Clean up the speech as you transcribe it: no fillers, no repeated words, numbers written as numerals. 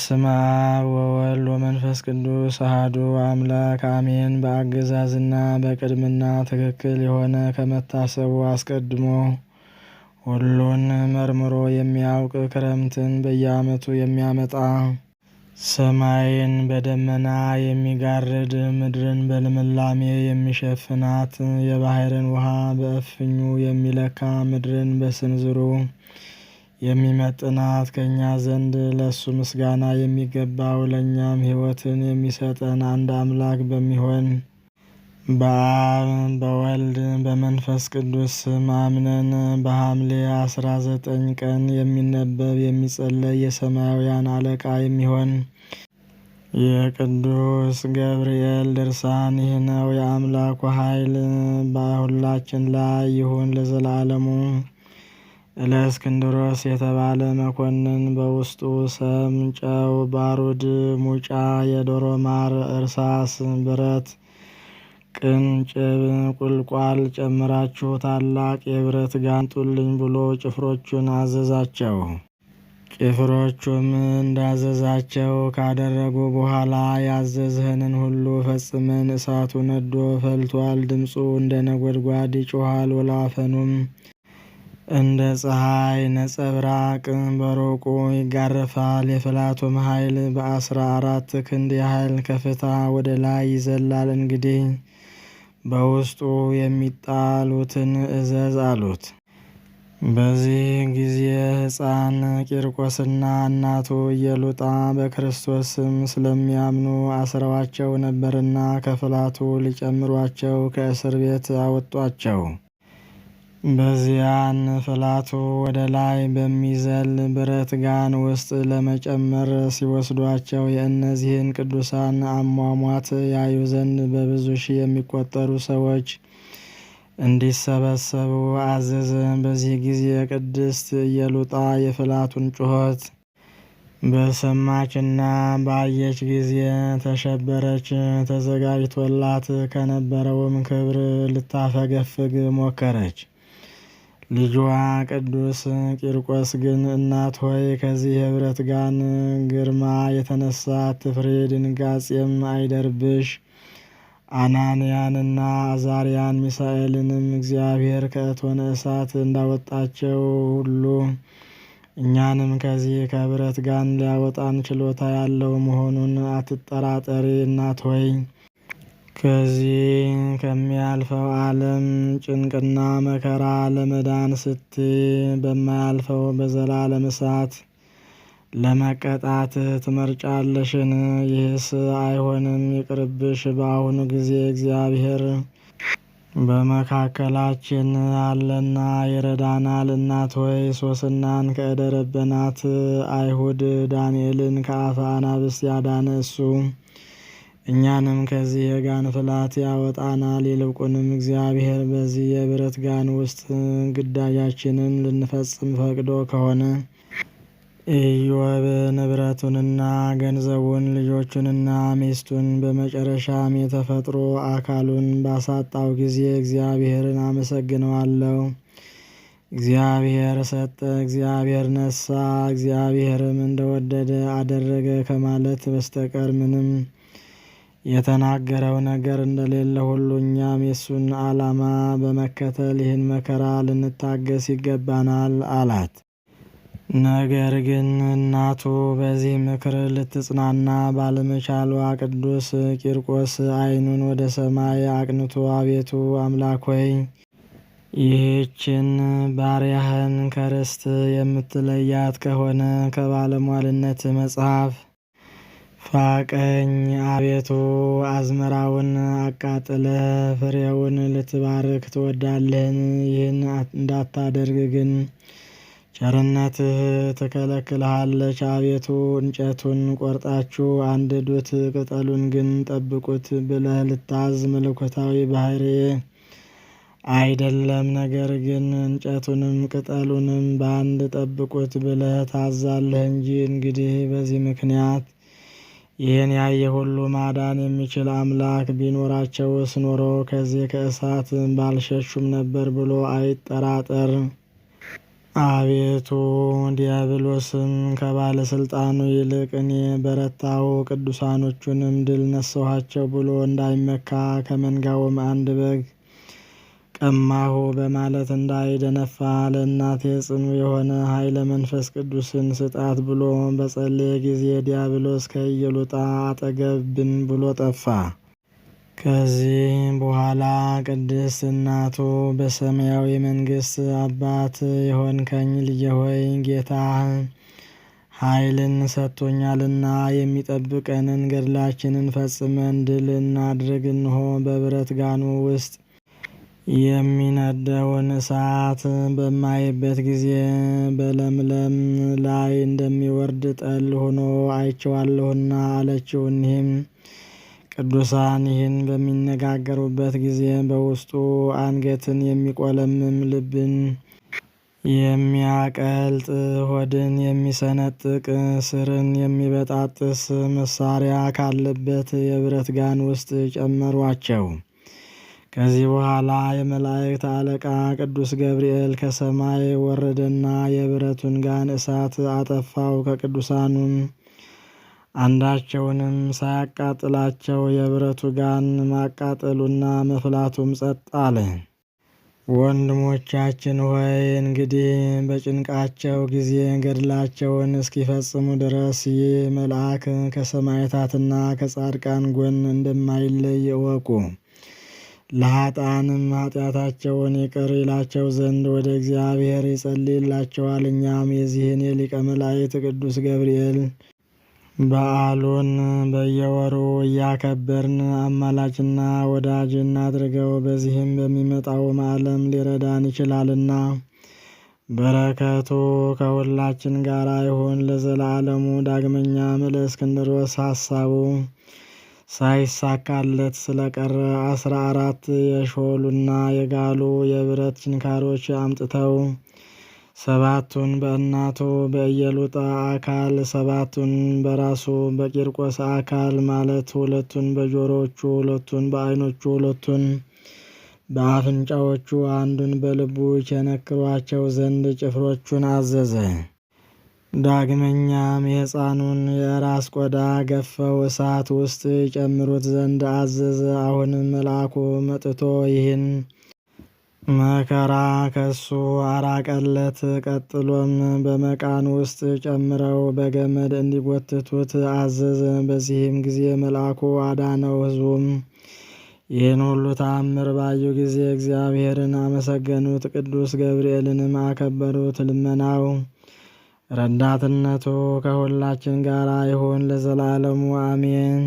በስመ አብ ወወልድ ወመንፈስ ቅዱስ አሐዱ አምላክ አሜን። በአገዛዝና በቅድምና ትክክል የሆነ ከመታሰቡ አስቀድሞ ሁሉን መርምሮ የሚያውቅ ክረምትን በየዓመቱ የሚያመጣ ሰማይን በደመና የሚጋርድ ምድርን በልምላሜ የሚሸፍናት የባሕርን ውሃ በእፍኙ የሚለካ ምድርን በስንዝሩ የሚመጥናት ከእኛ ዘንድ ለእሱ ምስጋና የሚገባው ለእኛም ሕይወትን የሚሰጠን አንድ አምላክ በሚሆን በአብ በወልድ በመንፈስ ቅዱስ ስም አምነን በሐምሌ 19 ቀን የሚነበብ የሚጸለይ የሰማያውያን አለቃ የሚሆን የቅዱስ ገብርኤል ድርሳን ይህ ነው። የአምላኩ ኃይል በሁላችን ላይ ይሁን ለዘላለሙ። እለእስክንድሮስ የተባለ መኮንን በውስጡ ሰም፣ ጨው፣ ባሩድ፣ ሙጫ፣ የዶሮ ማር፣ እርሳስ፣ ብረት፣ ቅንጭብ፣ ቁልቋል ጨምራችሁ ታላቅ የብረት ጋን አምጡልኝ ብሎ ጭፍሮቹን አዘዛቸው። ጭፍሮቹም እንዳዘዛቸው ካደረጉ በኋላ ያዘዝህንን ሁሉ ፈጽመን እሳቱ ነዶ ፈልቷል፣ ድምፁ እንደ ነጎድጓድ ይጮኻል፣ ወላፈኑም እንደ ፀሐይ ነጸብራቅ በሩቁ ይጋረፋል። የፍላቱም ኃይል በ14 ክንድ ያህል ከፍታ ወደ ላይ ይዘላል። እንግዲህ በውስጡ የሚጣሉትን እዘዝ አሉት። በዚህ ጊዜ ሕፃን ቂርቆስና እናቱ ኢየሉጣ በክርስቶስ ስም ስለሚያምኑ አስረዋቸው ነበርና ከፍላቱ ሊጨምሯቸው ከእስር ቤት አወጧቸው። በዚያን ፍላቱ ወደ ላይ በሚዘል ብረት ጋን ውስጥ ለመጨመር ሲወስዷቸው የእነዚህን ቅዱሳን አሟሟት ያዩ ዘንድ በብዙ ሺህ የሚቆጠሩ ሰዎች እንዲሰበሰቡ አዘዘ። በዚህ ጊዜ ቅድስት ኢየሉጣ የፍላቱን ጩኸት በሰማችና ባየች ጊዜ ተሸበረች። ተዘጋጅቶላት ከነበረውም ክብር ልታፈገፍግ ሞከረች። ልጇ ቅዱስ ቂርቆስ ግን እናት ሆይ ከዚህ የብረት ጋን ግርማ የተነሳ አትፍሪ፣ ድንጋጼም አይደርብሽ። አናንያንና አዛርያን ሚሳኤልንም እግዚአብሔር ከእቶነ እሳት እንዳወጣቸው ሁሉ እኛንም ከዚህ ከብረት ጋን ሊያወጣን ችሎታ ያለው መሆኑን አትጠራጠሪ። እናት ሆይ ከዚህ ከሚያልፈው ዓለም ጭንቅና መከራ ለመዳን ስትይ በማያልፈው በዘላለም እሳት ለመቀጣት ትመርጫለሽን? ይህስ አይሆንም፣ ይቅርብሽ። በአሁኑ ጊዜ እግዚአብሔር በመካከላችን አለና ይረዳናል። እናት ሆይ ሶስናን ከእደረበናት አይሁድ ዳንኤልን ከአፈ አናብስት ያዳነ እሱ እኛንም ከዚህ የጋን ፍላት ያወጣናል። ይልቁንም እግዚአብሔር በዚህ የብረት ጋን ውስጥ ግዳጃችንን ልንፈጽም ፈቅዶ ከሆነ ኢዮብ ንብረቱንና ገንዘቡን ልጆቹንና ሚስቱን በመጨረሻም የተፈጥሮ አካሉን ባሳጣው ጊዜ እግዚአብሔርን አመሰግነዋለሁ። እግዚአብሔር ሰጠ፣ እግዚአብሔር ነሳ፣ እግዚአብሔርም እንደወደደ አደረገ ከማለት በስተቀር ምንም የተናገረው ነገር እንደሌለ ሁሉ እኛም የሱን ዓላማ በመከተል ይህን መከራ ልንታገስ ይገባናል አላት። ነገር ግን እናቱ በዚህ ምክር ልትጽናና ባለመቻሏ ቅዱስ ቂርቆስ ዓይኑን ወደ ሰማይ አቅንቶ አቤቱ አምላክ ሆይ ይህችን ባሪያህን ከርስት የምትለያት ከሆነ ከባለሟልነት መጽሐፍ ፋቀኝ። አቤቱ አዝመራውን አቃጥለ ፍሬውን ልትባርክ ትወዳለህን? ይህን እንዳታደርግ ግን ቸርነትህ ትከለክልሃለች። አቤቱ እንጨቱን ቆርጣችሁ አንድዱት፣ ቅጠሉን ግን ጠብቁት ብለህ ልታዝ መለኮታዊ ባሕርይ አይደለም። ነገር ግን እንጨቱንም ቅጠሉንም በአንድ ጠብቁት ብለህ ታዛለህ እንጂ። እንግዲህ በዚህ ምክንያት ይህን ያየ ሁሉ ማዳን የሚችል አምላክ ቢኖራቸውስ ኖሮ ከዚህ ከእሳት ባልሸሹም ነበር ብሎ አይጠራጠር። አቤቱ ዲያብሎስም ከባለስልጣኑ ይልቅ እኔ በረታሁ ቅዱሳኖቹንም ድል ነሳኋቸው ብሎ እንዳይመካ ከመንጋውም አንድ በግ ቀማሁ በማለት እንዳይደነፋ ለእናቴ ጽኑ የሆነ ኃይለ መንፈስ ቅዱስን ስጣት ብሎ በጸለየ ጊዜ ዲያብሎስ ከኢየሉጣ አጠገብ ብን ብሎ ጠፋ። ከዚህ በኋላ ቅድስት እናቱ በሰማያዊ መንግሥት አባት የሆንከኝ ልጄ ሆይ ጌታ ኃይልን ሰጥቶኛልና የሚጠብቀንን ገድላችንን ፈጽመን ድል እናድርግ። እንሆ በብረት ጋኑ ውስጥ የሚነደውን እሳት በማይበት ጊዜ በለምለም ላይ እንደሚወርድ ጠል ሆኖ አይቼዋለሁና አለችው። እኒህም ቅዱሳን ይህን በሚነጋገሩበት ጊዜ በውስጡ አንገትን የሚቆለምም ልብን የሚያቀልጥ ሆድን የሚሰነጥቅ ስርን የሚበጣጥስ መሳሪያ ካለበት የብረት ጋን ውስጥ ጨመሯቸው። ከዚህ በኋላ የመላእክት አለቃ ቅዱስ ገብርኤል ከሰማይ ወረደና የብረቱን ጋን እሳት አጠፋው። ከቅዱሳኑም አንዳቸውንም ሳያቃጥላቸው የብረቱ ጋን ማቃጠሉና መፍላቱም ጸጥ አለ። ወንድሞቻችን ሆይ እንግዲህ በጭንቃቸው ጊዜ ገድላቸውን እስኪፈጽሙ ድረስ ይህ መልአክ ከሰማዕታትና ከጻድቃን ጎን እንደማይለይ እወቁ። ለኃጥአንም ኃጢአታቸውን ይቅር ይላቸው ዘንድ ወደ እግዚአብሔር ይጸልይላቸዋል። እኛም የዚህን የሊቀ መላእክት ቅዱስ ገብርኤል በዓሉን በየወሩ እያከበርን አማላጅና ወዳጅ እናድርገው። በዚህም በሚመጣውም ዓለም ሊረዳን ይችላልና በረከቱ ከሁላችን ጋር ይሁን ለዘላለሙ። ዳግመኛም ለእስክንድሮስ ሐሳቡ ሳይሳካለት ስለቀረ 14 የሾሉና የጋሉ የብረት ችንካሮች አምጥተው 7ቱን በእናቱ በኢየሉጣ አካል 7ቱን በራሱ በቂርቆስ አካል ማለት 2ቱን በጆሮዎቹ 2ቱን በዓይኖቹ 2ቱን በአፍንጫዎቹ 1ዱን በልቡ ቸነክሯቸው ዘንድ ጭፍሮቹን አዘዘ። ዳግመኛም የሕፃኑን የራስ ቆዳ ገፈው እሳት ውስጥ ይጨምሩት ዘንድ አዘዘ። አሁንም መልአኩ መጥቶ ይህን መከራ ከሱ አራቀለት። ቀጥሎም በመቃን ውስጥ ጨምረው በገመድ እንዲጎትቱት አዘዘ። በዚህም ጊዜ መልአኩ አዳነው። ሕዝቡም ይህን ሁሉ ተአምር ባዩ ጊዜ እግዚአብሔርን አመሰገኑት፣ ቅዱስ ገብርኤልንም አከበሩት። ልመናው ረዳትነቱ ከሁላችን ጋር ይሁን ለዘላለሙ አሜን።